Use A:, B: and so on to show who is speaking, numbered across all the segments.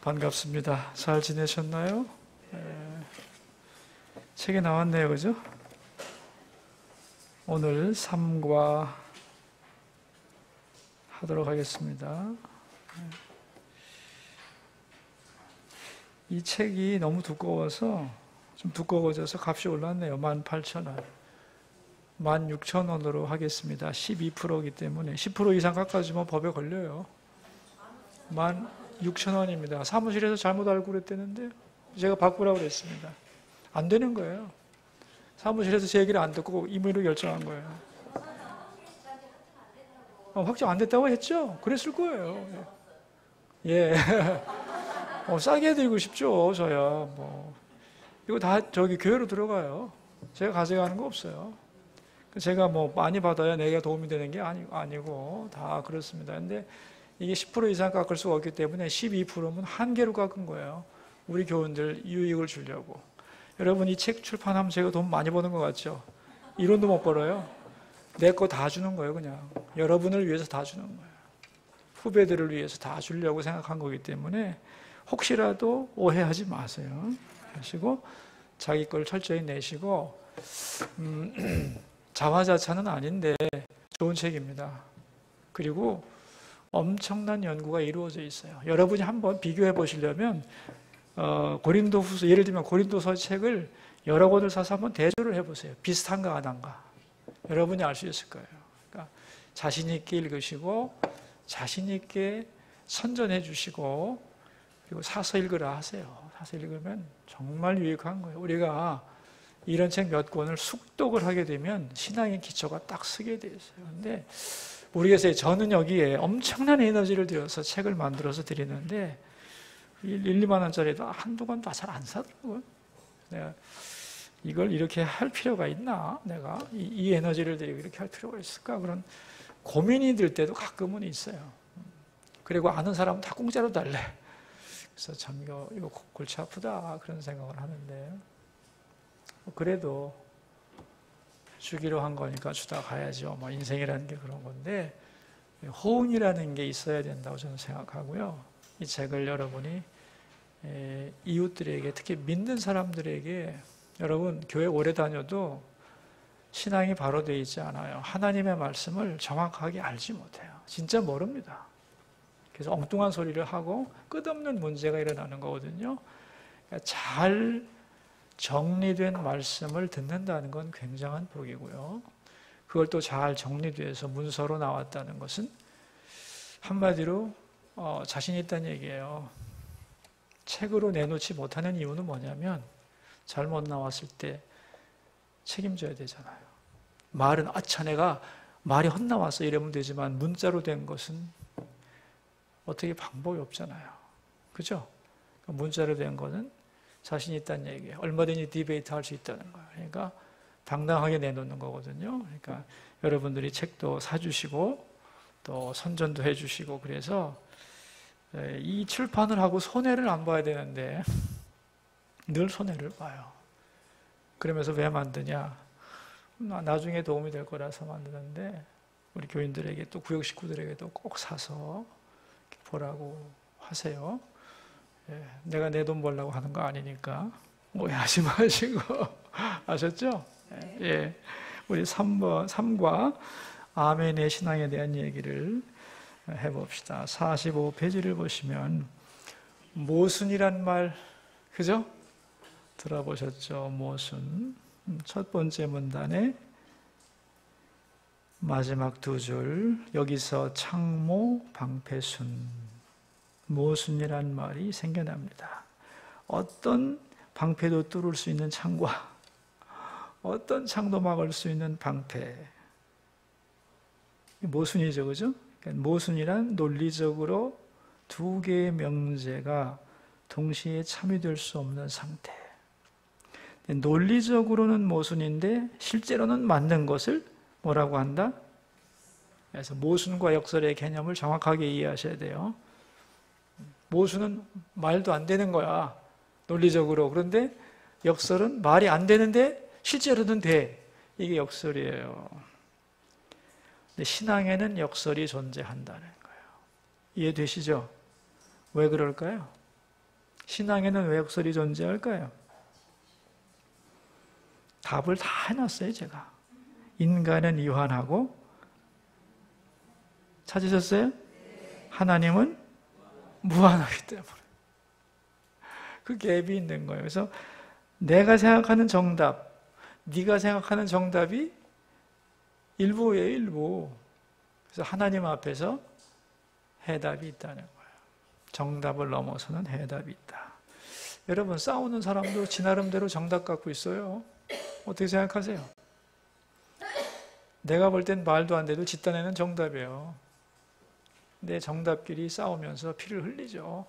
A: 반갑습니다. 잘 지내셨나요? 책에 나왔네요, 그죠? 오늘 3과 하도록 하겠습니다. 이 책이 너무 두꺼워서 좀 두꺼워져서 값이 올랐네요. 18,000원. 16,000원으로 하겠습니다. 12%이기 때문에 10% 이상 깎아주면 법에 걸려요. 16,000원입니다. 사무실에서 잘못 알고 그랬다는데 제가 바꾸라고 그랬습니다. 안 되는 거예요. 사무실에서 제 얘기를 안 듣고 임의로 결정한 거예요. 확정 안 됐다고 했죠? 그랬을 거예요. 예. 싸게 해드리고 싶죠, 저야. 이거 다 저기 교회로 들어가요. 제가 가져가는 거 없어요. 제가 많이 받아야 내가 도움이 되는 게 아니고 다 그렇습니다. 근데 이게 10% 이상 깎을 수가 없기 때문에 12%면 한계로 깎은 거예요. 우리 교원들 유익을 주려고. 여러분, 이 책 출판하면 제가 돈 많이 버는 것 같죠? 1원도 못 벌어요. 내 거 다 주는 거예요, 그냥. 여러분을 위해서 다 주는 거예요. 후배들을 위해서 다 주려고 생각한 거기 때문에 혹시라도 오해하지 마세요. 하시고 자기 걸 철저히 내시고 자화자찬은 아닌데 좋은 책입니다. 그리고 엄청난 연구가 이루어져 있어요. 여러분이 한번 비교해 보시려면 고린도후서, 예를 들면 고린도서 책을 여러 권을 사서 한번 대조를 해보세요. 비슷한가 안 한가. 여러분이 알 수 있을 거예요. 그러니까 자신 있게 읽으시고 자신 있게 선전해 주시고 그리고 사서 읽으라 하세요. 사서 읽으면 정말 유익한 거예요. 우리가 이런 책 몇 권을 숙독을 하게 되면 신앙의 기초가 딱 서게 돼 있어요. 근데 모르겠어요. 저는 여기에 엄청난 에너지를 들여서 책을 만들어서 드리는데 1, 2만 원짜리도 한두 권 다 잘 안 사더라고요. 내가 이걸 이렇게 할 필요가 있나? 내가 이 에너지를 들이고 이렇게 할 필요가 있을까? 그런 고민이 들 때도 가끔은 있어요. 그리고 아는 사람은 다 공짜로 달래. 그래서 참 이거 골치 아프다 그런 생각을 하는데 그래도 주기로 한 거니까 주다 가야죠. 인생이라는 게 그런 건데 호응이라는 게 있어야 된다고 저는 생각하고요. 이 책을 여러분이 이웃들에게, 특히 믿는 사람들에게, 여러분 교회 오래 다녀도 신앙이 바로 되어 있지 않아요. 하나님의 말씀을 정확하게 알지 못해요. 진짜 모릅니다. 그래서 엉뚱한 소리를 하고 끝없는 문제가 일어나는 거거든요. 그러니까 잘 정리된 말씀을 듣는다는 건 굉장한 복이고요. 그걸 또 잘 정리돼서 문서로 나왔다는 것은 한마디로 자신 있다는 얘기예요. 책으로 내놓지 못하는 이유는 뭐냐면 잘못 나왔을 때 책임져야 되잖아요. 말은 아차 내가 말이 헛나왔어 이러면 되지만 문자로 된 것은 어떻게 방법이 없잖아요. 그죠? 문자로 된 거는 자신 있다는 얘기예요. 얼마든지 디베이트 할 수 있다는 거예요. 그러니까 당당하게 내놓는 거거든요. 그러니까 여러분들이 책도 사주시고 또 선전도 해주시고 그래서 이 출판을 하고 손해를 안 봐야 되는데 늘 손해를 봐요. 그러면서 왜 만드냐? 나중에 도움이 될 거라서 만드는데 우리 교인들에게 또 구역 식구들에게도 꼭 사서 보라고 하세요. 내가 내 돈 벌려고 하는 거 아니니까 오해하지 마시고 아셨죠? 예. 우리 3과 아멘의 신앙에 대한 얘기를 해봅시다. 45페이지를 보시면 모순이란 말, 그죠? 들어보셨죠? 모순. 첫 번째 문단의 마지막 두 줄, 여기서 창모, 방패순, 모순이란 말이 생겨납니다. 어떤 방패도 뚫을 수 있는 창과 어떤 창도 막을 수 있는 방패. 모순이죠, 그죠? 그러니까 모순이란 논리적으로 두 개의 명제가 동시에 참여될 수 없는 상태. 논리적으로는 모순인데 실제로는 맞는 것을 뭐라고 한다? 그래서 모순과 역설의 개념을 정확하게 이해하셔야 돼요. 모순은 말도 안 되는 거야, 논리적으로. 그런데 역설은 말이 안 되는데 실제로는 돼. 이게 역설이에요. 근데 신앙에는 역설이 존재한다는 거예요. 이해되시죠? 왜 그럴까요? 신앙에는 왜 역설이 존재할까요? 답을 다 해놨어요, 제가. 인간은 유한하고, 찾으셨어요? 하나님은 무한하기 때문에. 그 갭이 있는 거예요. 그래서 내가 생각하는 정답, 네가 생각하는 정답이 일부예요, 일부. 그래서 하나님 앞에서 해답이 있다는 거예요. 정답을 넘어서는 해답이 있다. 여러분, 싸우는 사람도 지 나름대로 정답 갖고 있어요. 어떻게 생각하세요? 내가 볼 땐 말도 안 돼도 집단에는 정답이에요. 내 정답끼리 싸우면서 피를 흘리죠.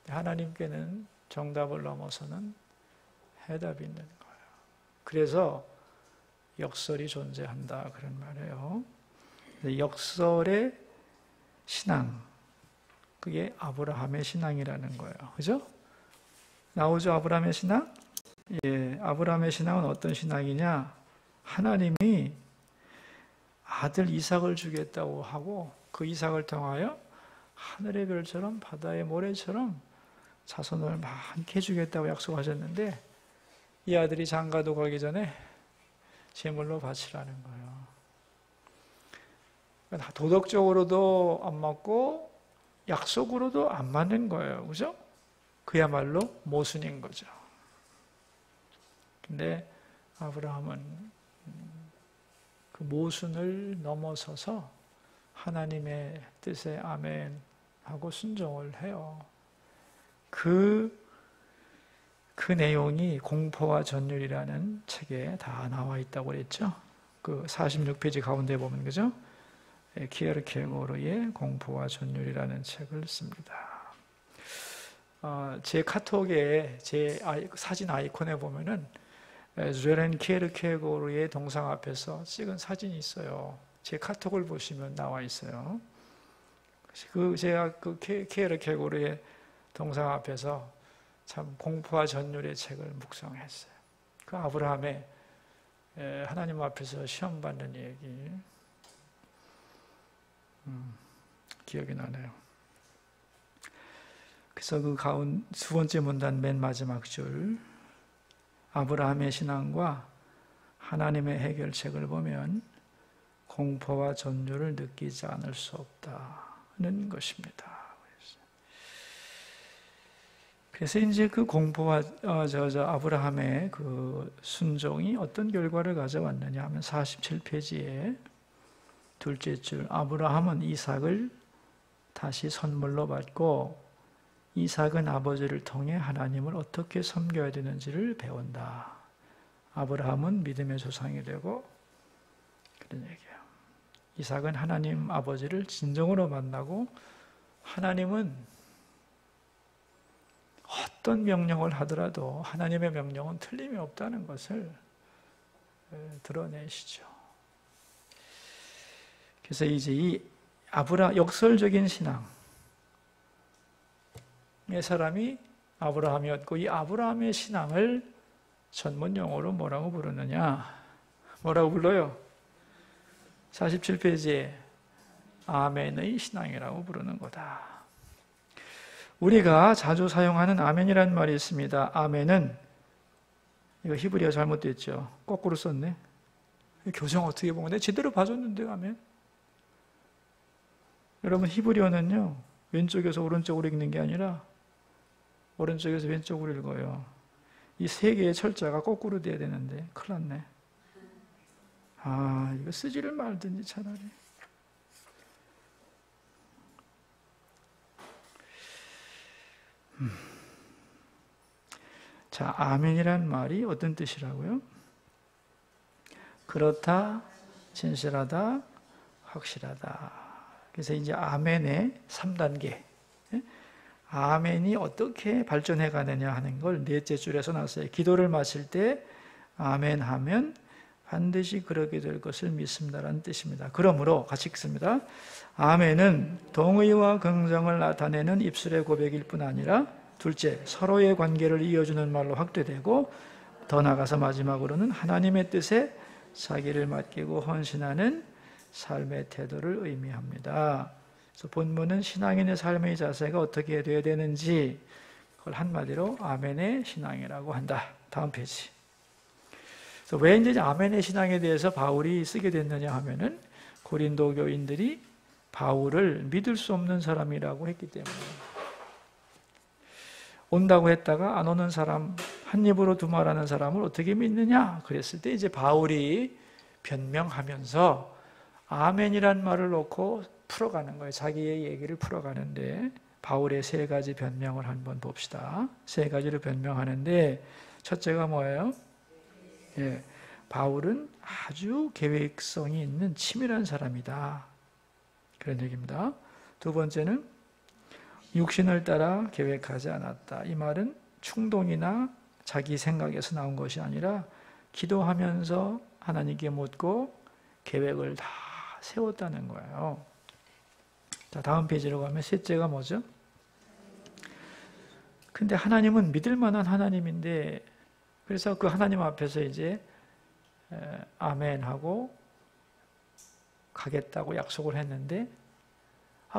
A: 하나님께는 정답을 넘어서는 해답이 있는 거예요. 그래서 역설이 존재한다 그런 말이에요. 역설의 신앙, 그게 아브라함의 신앙이라는 거예요. 그죠? 나오죠, 아브라함의 신앙? 예, 아브라함의 신앙은 어떤 신앙이냐? 하나님이 아들 이삭을 주겠다고 하고 그 이삭을 통하여 하늘의 별처럼 바다의 모래처럼 자손을 많게 주겠다고 약속하셨는데 이 아들이 장가도 가기 전에 제물로 바치라는 거예요. 도덕적으로도 안 맞고 약속으로도 안 맞는 거예요. 그죠? 그야말로 모순인 거죠. 근데 아브라함은 그 모순을 넘어서서 하나님의 뜻에 아멘 하고 순종을 해요. 그 내용이 공포와 전율이라는 책에 다 나와 있다고 그랬죠. 그 46페이지 가운데 보면, 그죠? 키에르케고르의 공포와 전율이라는 책을 씁니다. 제 카톡에 제 사진 아이콘에 보면은 르렌 키에르케고르의 동상 앞에서 찍은 사진이 있어요. 제 카톡을 보시면 나와 있어요. 제가 그 키에르케고르의 동상 앞에서 참 공포와 전율의 책을 묵상했어요. 그 아브라함의 하나님 앞에서 시험 받는 얘기 기억이 나네요. 그래서 그 가운 두 번째 문단 맨 마지막 줄, 아브라함의 신앙과 하나님의 해결책을 보면 공포와 전율을 느끼지 않을 수 없다는 것입니다. 그래서 이제 그 공포와 아브라함의 그 순종이 어떤 결과를 가져왔느냐 하면 47페이지에 둘째 줄, 아브라함은 이삭을 다시 선물로 받고 이삭은 아버지를 통해 하나님을 어떻게 섬겨야 되는지를 배운다. 아브라함은 믿음의 조상이 되고, 그런 얘기예요. 이삭은 하나님 아버지를 진정으로 만나고, 하나님은 어떤 명령을 하더라도 하나님의 명령은 틀림이 없다는 것을 드러내시죠. 그래서 이제 이 역설적인 신앙의 사람이 아브라함이었고, 이 아브라함의 신앙을 전문 용어로 뭐라고 부르느냐? 뭐라고 불러요? 47페이지에 아멘의 신앙이라고 부르는 거다. 우리가 자주 사용하는 아멘이라는 말이 있습니다. 아멘은, 이거 히브리어 잘못됐죠? 거꾸로 썼네. 교정 어떻게 본 건데? 제대로 봐줬는데요, 아멘. 여러분, 히브리어는요, 왼쪽에서 오른쪽으로 읽는 게 아니라 오른쪽에서 왼쪽으로 읽어요. 이 세 개의 철자가 거꾸로 돼야 되는데 큰일 났네. 이거 쓰지를 말든지 차라리. 자, 아멘이란 말이 어떤 뜻이라고요? 그렇다, 진실하다, 확실하다. 그래서 이제 아멘의 3단계. 아멘이 어떻게 발전해 가느냐 하는 걸 넷째 줄에서 나왔어요. 기도를 마칠 때 아멘 하면 반드시 그렇게 될 것을 믿습니다라는 뜻입니다. 그러므로 같이 읽습니다. 아멘은 동의와 긍정을 나타내는 입술의 고백일 뿐 아니라 둘째, 서로의 관계를 이어주는 말로 확대되고, 더 나아가서 마지막으로는 하나님의 뜻에 자기를 맡기고 헌신하는 삶의 태도를 의미합니다. 그래서 본문은 신앙인의 삶의 자세가 어떻게 되어야 되는지, 그걸 한마디로 아멘의 신앙이라고 한다. 다음 페이지. 그래서 왜 이제 아멘의 신앙에 대해서 바울이 쓰게 됐느냐 하면은 고린도 교인들이 바울을 믿을 수 없는 사람이라고 했기 때문에, 온다고 했다가 안 오는 사람, 한 입으로 두 말하는 사람을 어떻게 믿느냐 그랬을 때 이제 바울이 변명하면서 아멘이란 말을 놓고 풀어가는 거예요. 자기의 얘기를 풀어가는데, 바울의 세 가지 변명을 한번 봅시다. 세 가지로 변명하는데, 첫째가 뭐예요? 예, 바울은 아주 계획성이 있는 치밀한 사람이다, 그런 얘기입니다. 두 번째는 육신을 따라 계획하지 않았다. 이 말은 충동이나 자기 생각에서 나온 것이 아니라 기도하면서 하나님께 묻고 계획을 다 세웠다는 거예요. 자, 다음 페이지로 가면 셋째가 뭐죠? 근데 하나님은 믿을 만한 하나님인데, 그래서 그 하나님 앞에서 이제 아멘하고 가겠다고 약속을 했는데,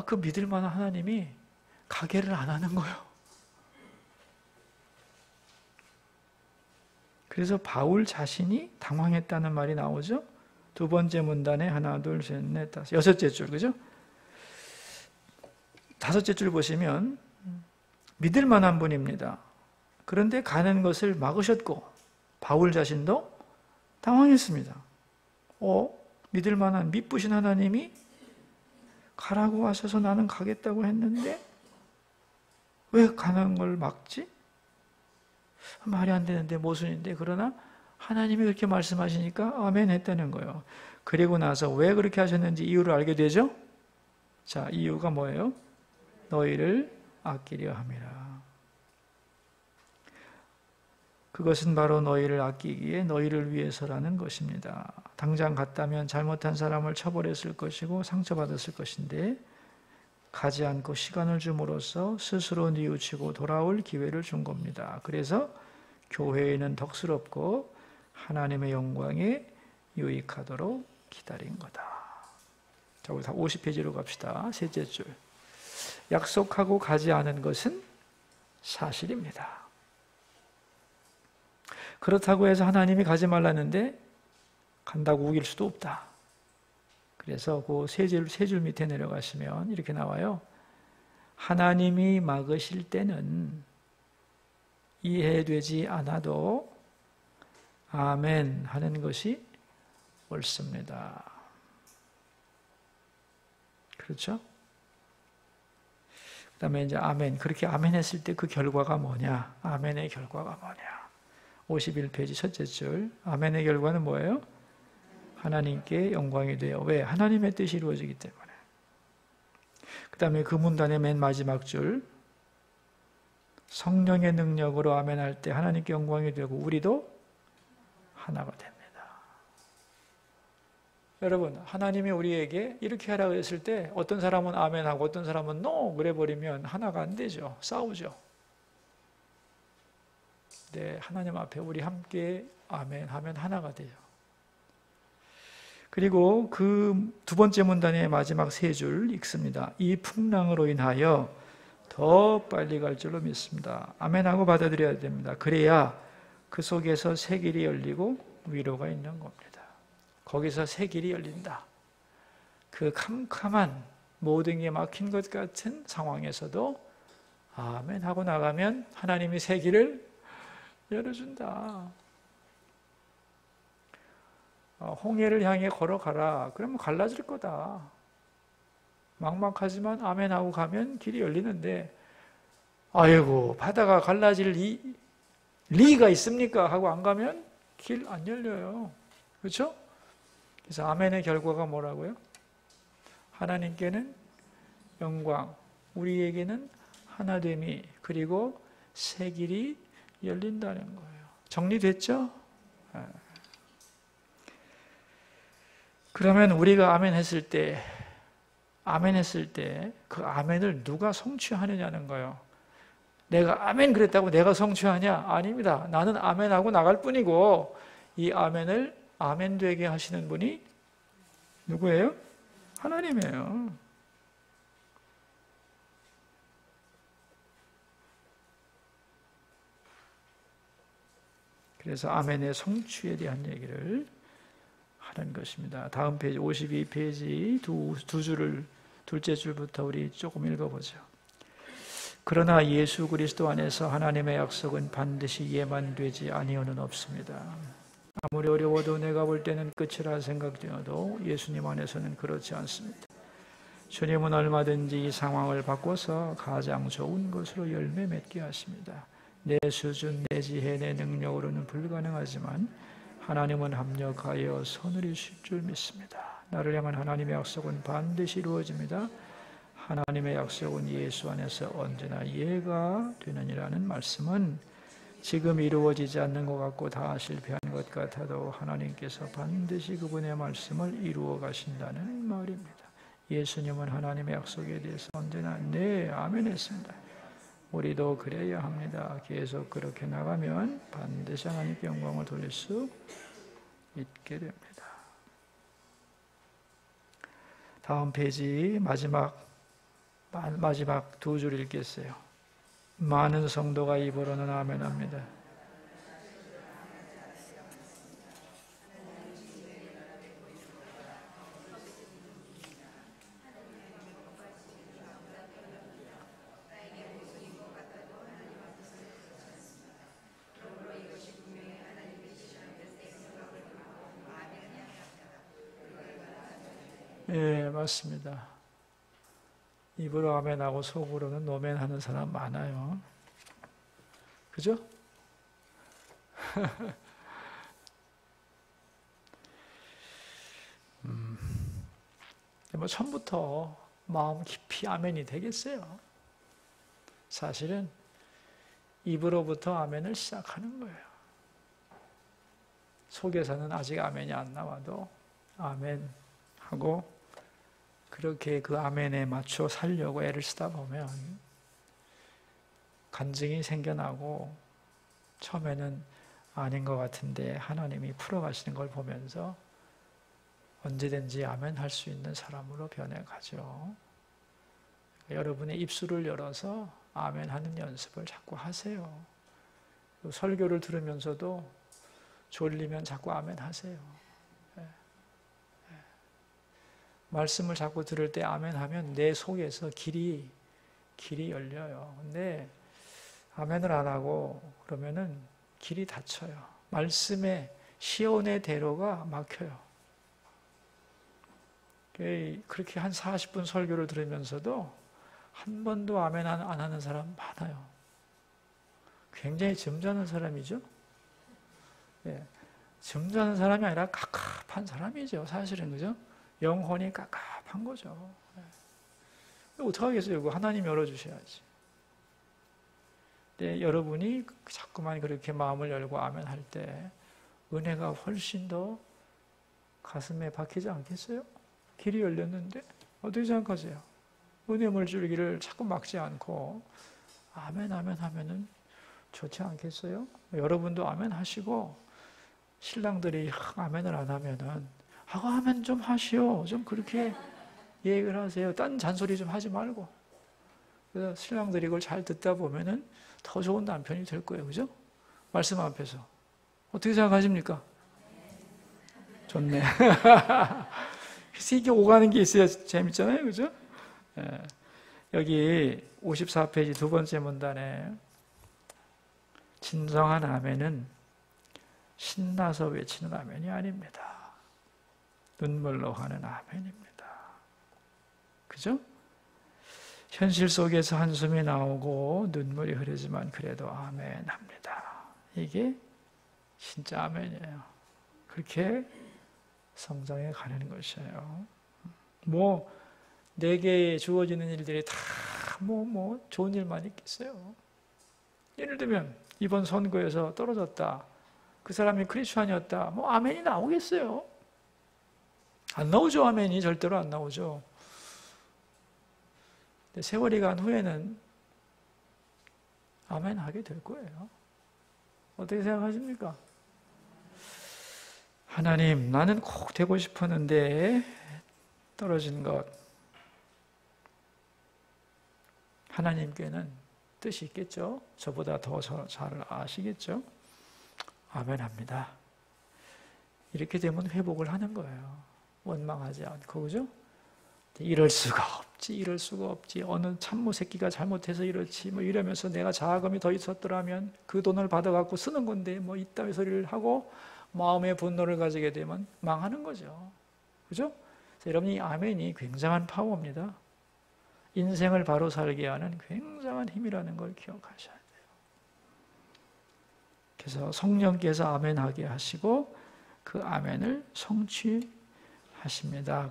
A: 그 믿을 만한 하나님이 가게를 안 하는 거예요. 그래서 바울 자신이 당황했다는 말이 나오죠. 두 번째 문단에 하나, 둘, 셋, 넷, 다섯, 여섯째 줄, 그죠? 다섯째 줄 보시면 믿을 만한 분입니다. 그런데 가는 것을 막으셨고 바울 자신도 당황했습니다. 믿을 만한 믿부신 하나님이 가라고 하셔서 나는 가겠다고 했는데 왜 가는 걸 막지? 말이 안 되는데 모순인데. 그러나 하나님이 그렇게 말씀하시니까 아멘 했다는 거예요. 그리고 나서 왜 그렇게 하셨는지 이유를 알게 되죠? 자, 이유가 뭐예요? 너희를 아끼려 함이라. 그것은 바로 너희를 아끼기에 너희를 위해서라는 것입니다. 당장 갔다면 잘못한 사람을 처벌했을 것이고 상처받았을 것인데 가지 않고 시간을 줌으로써 스스로 뉘우치고 돌아올 기회를 준 겁니다. 그래서 교회에는 덕스럽고 하나님의 영광에 유익하도록 기다린 거다. 자, 우리 50페이지로 갑시다. 셋째 줄. 약속하고 가지 않은 것은 사실입니다. 그렇다고 해서 하나님이 가지 말라는데 간다고 우길 수도 없다. 그래서 그 세 줄 밑에 내려가시면 이렇게 나와요. 하나님이 막으실 때는 이해되지 않아도 아멘 하는 것이 옳습니다. 그렇죠? 그 다음에 이제 아멘. 그렇게 아멘 했을 때 그 결과가 뭐냐? 아멘의 결과가 뭐냐? 51페이지 첫째 줄. 아멘의 결과는 뭐예요? 하나님께 영광이 돼요. 왜? 하나님의 뜻이 이루어지기 때문에. 그 다음에 그 문단의 맨 마지막 줄. 성령의 능력으로 아멘할 때 하나님께 영광이 되고 우리도 하나가 됩니다. 여러분, 하나님이 우리에게 이렇게 하라고 했을 때 어떤 사람은 아멘하고 어떤 사람은 노 그래버리면 하나가 안 되죠. 싸우죠. 네, 하나님 앞에 우리 함께 아멘 하면 하나가 돼요. 그리고 그 두 번째 문단의 마지막 세 줄 읽습니다. 이 풍랑으로 인하여 더 빨리 갈 줄로 믿습니다. 아멘하고 받아들여야 됩니다. 그래야 그 속에서 새 길이 열리고 위로가 있는 겁니다. 거기서 새 길이 열린다. 그 캄캄한 모든 게 막힌 것 같은 상황에서도 아멘 하고 나가면 하나님이 새 길을 열어준다. 홍해를 향해 걸어가라. 그러면 갈라질 거다. 막막하지만 아멘 하고 가면 길이 열리는데 아이고 바다가 갈라질 리가 있습니까? 하고 안 가면 길 안 열려요. 그렇죠? 그래서 아멘의 결과가 뭐라고요? 하나님께는 영광, 우리에게는 하나됨이, 그리고 새 길이 열린다는 거예요. 정리됐죠? 그러면 우리가 아멘 했을 때 그 아멘을 누가 성취하느냐는 거예요. 내가 아멘 그랬다고 내가 성취하냐? 아닙니다. 나는 아멘하고 나갈 뿐이고 이 아멘을 아멘 되게 하시는 분이 누구예요? 하나님이에요. 그래서 아멘의 성취에 대한 얘기를 하는 것입니다. 다음 페이지 52페이지 두 줄을 둘째 줄부터 우리 조금 읽어보죠. 그러나 예수 그리스도 안에서 하나님의 약속은 반드시 예만 되지 아니오는 없습니다. 아무리 어려워도 내가 볼 때는 끝이라 생각되어도 예수님 안에서는 그렇지 않습니다. 주님은 얼마든지 이 상황을 바꿔서 가장 좋은 것으로 열매 맺게 하십니다. 내 수준, 내 지혜, 내 능력으로는 불가능하지만 하나님은 합력하여 선을 이루실 줄 믿습니다. 나를 향한 하나님의 약속은 반드시 이루어집니다. 하나님의 약속은 예수 안에서 언제나 이해가 되느니라는 말씀은 지금 이루어지지 않는 것 같고 다 실패한 것 같아도 하나님께서 반드시 그분의 말씀을 이루어 가신다는 말입니다. 예수님은 하나님의 약속에 대해서 언제나 네, 아멘 했습니다. 우리도 그래야 합니다. 계속 그렇게 나가면 반드시 하나님께 영광을 돌릴 수 있게 됩니다. 다음 페이지 마지막 두 줄 읽겠어요. 많은 성도가 입으로는 아멘 합니다. 예, 맞습니다. 입으로 아멘하고 속으로는 노멘하는 사람 많아요. 그죠? 뭐 처음부터 마음 깊이 아멘이 되겠어요? 사실은 입으로부터 아멘을 시작하는 거예요. 속에서는 아직 아멘이 안 나와도 아멘 하고 그렇게 그 아멘에 맞춰 살려고 애를 쓰다 보면 간증이 생겨나고 처음에는 아닌 것 같은데 하나님이 풀어가시는 걸 보면서 언제든지 아멘 할 수 있는 사람으로 변해가죠. 여러분의 입술을 열어서 아멘 하는 연습을 자꾸 하세요. 설교를 들으면서도 졸리면 자꾸 아멘 하세요. 말씀을 자꾸 들을 때 아멘 하면 내 속에서 길이 열려요. 근데 아멘을 안 하고 그러면은 길이 닫혀요. 말씀의 시온의 대로가 막혀요. 그렇게 한 40분 설교를 들으면서도 한 번도 아멘 안 하는 사람 많아요. 굉장히 점잖은 사람이죠. 예, 점잖은 사람이 아니라 갑갑한 사람이죠. 사실은 그죠? 영혼이 깝깝한 거죠. 어떡하겠어요? 하나님 열어주셔야지. 근데 여러분이 자꾸만 그렇게 마음을 열고 아멘 할 때 은혜가 훨씬 더 가슴에 박히지 않겠어요? 길이 열렸는데 어떻게 생각하세요? 은혜 물줄기를 자꾸 막지 않고 아멘 아멘 하면은 좋지 않겠어요? 여러분도 아멘 하시고 신랑들이 아멘을 안 하면은 아멘 좀 하시오. 좀 그렇게 얘기를 하세요. 딴 잔소리 좀 하지 말고. 그래서 신랑들이 이걸 잘 듣다 보면은 더 좋은 남편이 될 거예요. 그죠? 말씀 앞에서. 어떻게 생각하십니까? 좋네. 그래서 이게 오가는 게 있어야 재밌잖아요. 그죠? 예. 여기 54페이지 두 번째 문단에 진정한 아멘은 신나서 외치는 아멘이 아닙니다. 눈물로 하는 아멘입니다. 그죠? 현실 속에서 한숨이 나오고 눈물이 흐르지만 그래도 아멘 합니다. 이게 진짜 아멘이에요. 그렇게 성장해 가는 것이에요. 내게 주어지는 일들이 다 좋은 일만 있겠어요. 예를 들면 이번 선거에서 떨어졌다. 그 사람이 크리스찬이었다. 아멘이 나오겠어요? 안 나오죠. 아멘이 절대로 안 나오죠. 근데 세월이 간 후에는 아멘 하게 될 거예요. 어떻게 생각하십니까? 하나님, 나는 꼭 되고 싶었는데 떨어진 것. 하나님께는 뜻이 있겠죠? 저보다 더 잘 아시겠죠? 아멘합니다. 이렇게 되면 회복을 하는 거예요. 원망하지 않고, 그죠? 이럴 수가 없지, 이럴 수가 없지. 어느 참모 새끼가 잘못해서 이렇지. 뭐 이러면서 내가 자금이 더 있었더라면 그 돈을 받아갖고 쓰는 건데, 뭐 이따위 소리를 하고 마음의 분노를 가지게 되면 망하는 거죠. 그죠? 여러분, 이 아멘이 굉장한 파워입니다. 인생을 바로 살게 하는 굉장한 힘이라는 걸 기억하셔야 돼요. 그래서 성령께서 아멘하게 하시고 그 아멘을 성취하십니다.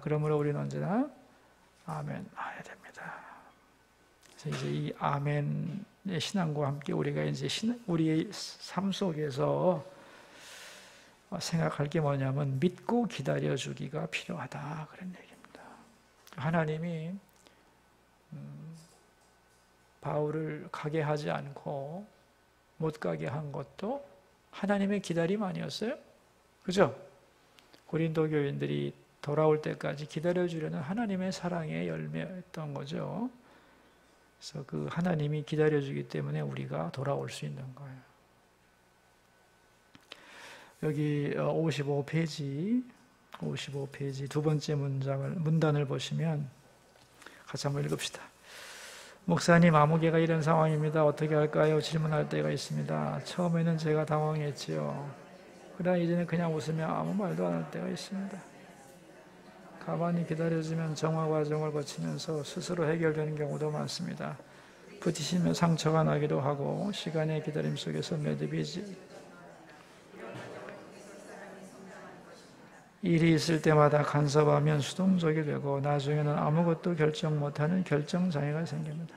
A: 그러므로 우리는 언제나 아멘해야 됩니다. 그래서 이제 이 아멘의 신앙과 함께 우리가 이제 우리의 삶 속에서 생각할 게 뭐냐면 믿고 기다려주기가 필요하다, 그런 얘기입니다. 하나님이 바울을 가게 하지 않고 못 가게 한 것도 하나님의 기다림 아니었어요? 그죠? 고린도 교인들이 돌아올 때까지 기다려주려는 하나님의 사랑의 열매였던 거죠. 그래서 그 하나님이 기다려주기 때문에 우리가 돌아올 수 있는 거예요. 여기 55페이지 두 번째 문단을 보시면 같이 한번 읽읍시다. 목사님, 아무개가 이런 상황입니다. 어떻게 할까요? 질문할 때가 있습니다. 처음에는 제가 당황했지요. 그러나 이제는 그냥 웃으며 아무 말도 안 할 때가 있습니다. 가만히 기다려주면 정화 과정을 거치면서 스스로 해결되는 경우도 많습니다. 부딪히며 상처가 나기도 하고 시간의 기다림 속에서 매듭이지. 일이 있을 때마다 간섭하면 수동적이 되고 나중에는 아무것도 결정 못하는 결정장애가 생깁니다.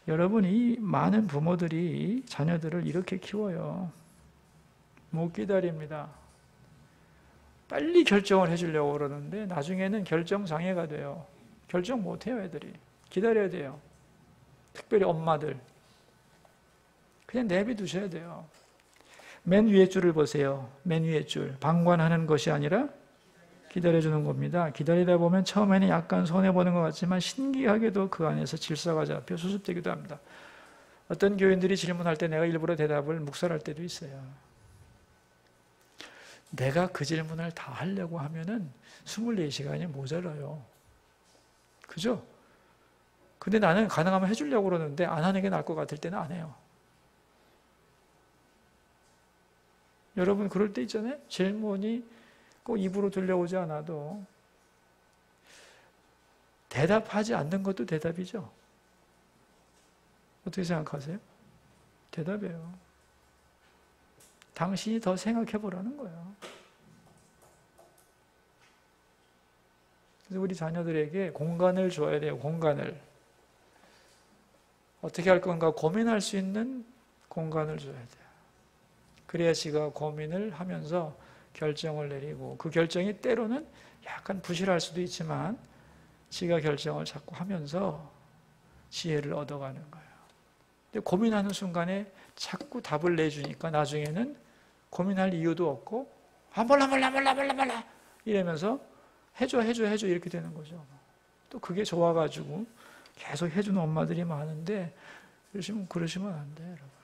A: 여러분이 많은 부모들이 자녀들을 이렇게 키워요. 못 기다립니다. 빨리 결정을 해주려고 그러는데 나중에는 결정장애가 돼요. 결정 못해요, 애들이. 기다려야 돼요. 특별히 엄마들. 그냥 내비두셔야 돼요. 맨 위에 줄을 보세요. 맨 위에 줄. 방관하는 것이 아니라 기다려주는 겁니다. 기다리다 보면 처음에는 약간 손해보는 것 같지만 신기하게도 그 안에서 질서가 잡혀 수습되기도 합니다. 어떤 교인들이 질문할 때 내가 일부러 대답을 묵살할 때도 있어요. 내가 그 질문을 다 하려고 하면은 24시간이 모자라요. 그죠? 근데 나는 가능하면 해주려고 그러는데 안 하는 게 나을 것 같을 때는 안 해요. 여러분 그럴 때 있잖아요. 질문이 꼭 입으로 들려오지 않아도 대답하지 않는 것도 대답이죠. 어떻게 생각하세요? 대답이에요. 당신이 더 생각해 보라는 거예요. 그래서 우리 자녀들에게 공간을 줘야 돼요. 공간을. 어떻게 할 건가 고민할 수 있는 공간을 줘야 돼요. 그래야 지가 고민을 하면서 결정을 내리고 그 결정이 때로는 약간 부실할 수도 있지만 지가 결정을 자꾸 하면서 지혜를 얻어가는 거예요. 근데 고민하는 순간에 자꾸 답을 내주니까 나중에는 고민할 이유도 없고 몰라 이러면서 해줘 이렇게 되는 거죠. 또 그게 좋아가지고 계속 해주는 엄마들이 많은데 그러시면 안 돼요, 여러분.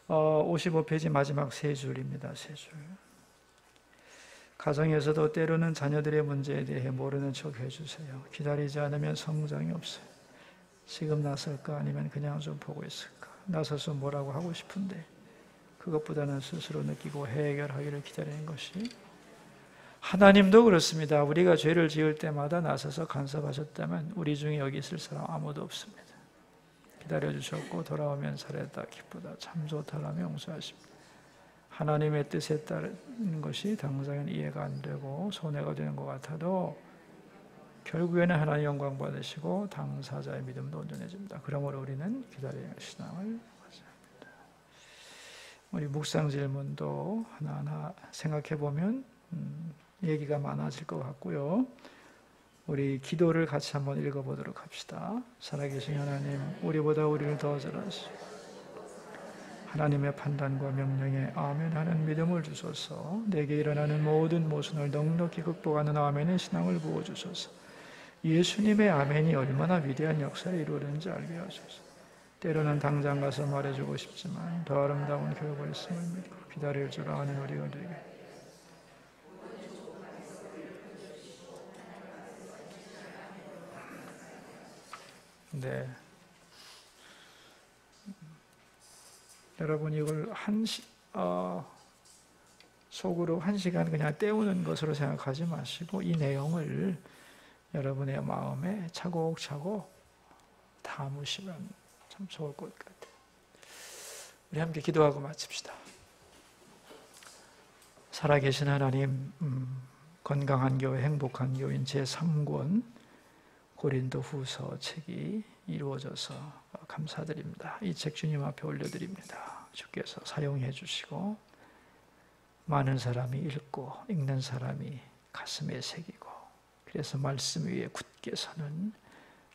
A: 55페이지 마지막 세 줄입니다. 세 줄. 가정에서도 때로는 자녀들의 문제에 대해 모르는 척 해주세요. 기다리지 않으면 성장이 없어요. 지금 나설까 아니면 그냥 좀 보고 있을까. 나서서 뭐라고 하고 싶은데 그것보다는 스스로 느끼고 해결하기를 기다리는 것이. 하나님도 그렇습니다. 우리가 죄를 지을 때마다 나서서 간섭하셨다면 우리 중에 여기 있을 사람 아무도 없습니다. 기다려주셨고 돌아오면 살았다 기쁘다 참 좋다라며 용서하십니다. 하나님의 뜻에 따르는 것이 당장은 이해가 안 되고 손해가 되는 것 같아도 결국에는 하나님 영광 받으시고 당사자의 믿음도 온전해집니다. 그러므로 우리는 기다리는 신앙을 가져야 합니다. 우리 묵상 질문도 하나하나 생각해 보면 얘기가 많아질 것 같고요. 우리 기도를 같이 한번 읽어보도록 합시다. 살아계신 하나님, 우리보다 우리를 더 잘 아시고 하나님의 판단과 명령에 아멘하는 믿음을 주소서. 내게 일어나는 모든 모순을 넉넉히 극복하는 아멘의 신앙을 부어주소서. 예수님의 아멘이 얼마나 위대한 역사를 이루었는지 알게 하소서. 때로는 당장 가서 말해주고 싶지만 더 아름다운 교회가 있음을 믿고 기다릴 줄 아는 우리가 되게. 네. 여러분 이걸 속으로 1시간 그냥 때우는 것으로 생각하지 마시고 이 내용을 여러분의 마음에 차곡차곡 담으시면 참 좋을 것 같아요. 우리 함께 기도하고 마칩시다. 살아계신 하나님, 건강한 교회, 행복한 교인 제3권 고린도 후서 책이 이루어져서 감사드립니다. 이 책 주님 앞에 올려드립니다. 주께서 사용해 주시고 많은 사람이 읽고 읽는 사람이 가슴에 새기고 그래서 말씀 위에 굳게 서는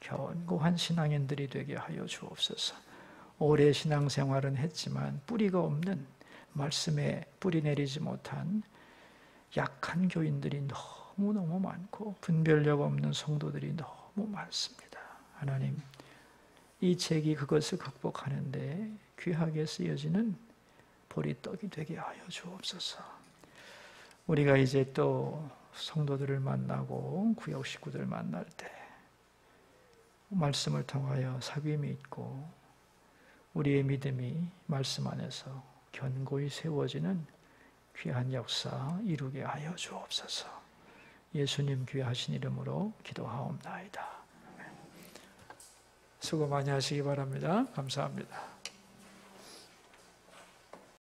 A: 견고한 신앙인들이 되게 하여 주옵소서. 오래 신앙생활은 했지만 뿌리가 없는 말씀에 뿌리 내리지 못한 약한 교인들이 너무너무 많고 분별력 없는 성도들이 너무 많습니다. 하나님, 이 책이 그것을 극복하는데 귀하게 쓰여지는 보리떡이 되게 하여 주옵소서. 우리가 이제 또 성도들을 만나고 구역 식구들 만날 때 말씀을 통하여 사귐이 있고 우리의 믿음이 말씀 안에서 견고히 세워지는 귀한 역사 이루게 하여 주옵소서. 예수님 귀하신 이름으로 기도하옵나이다. 수고 많이 하시기 바랍니다. 감사합니다.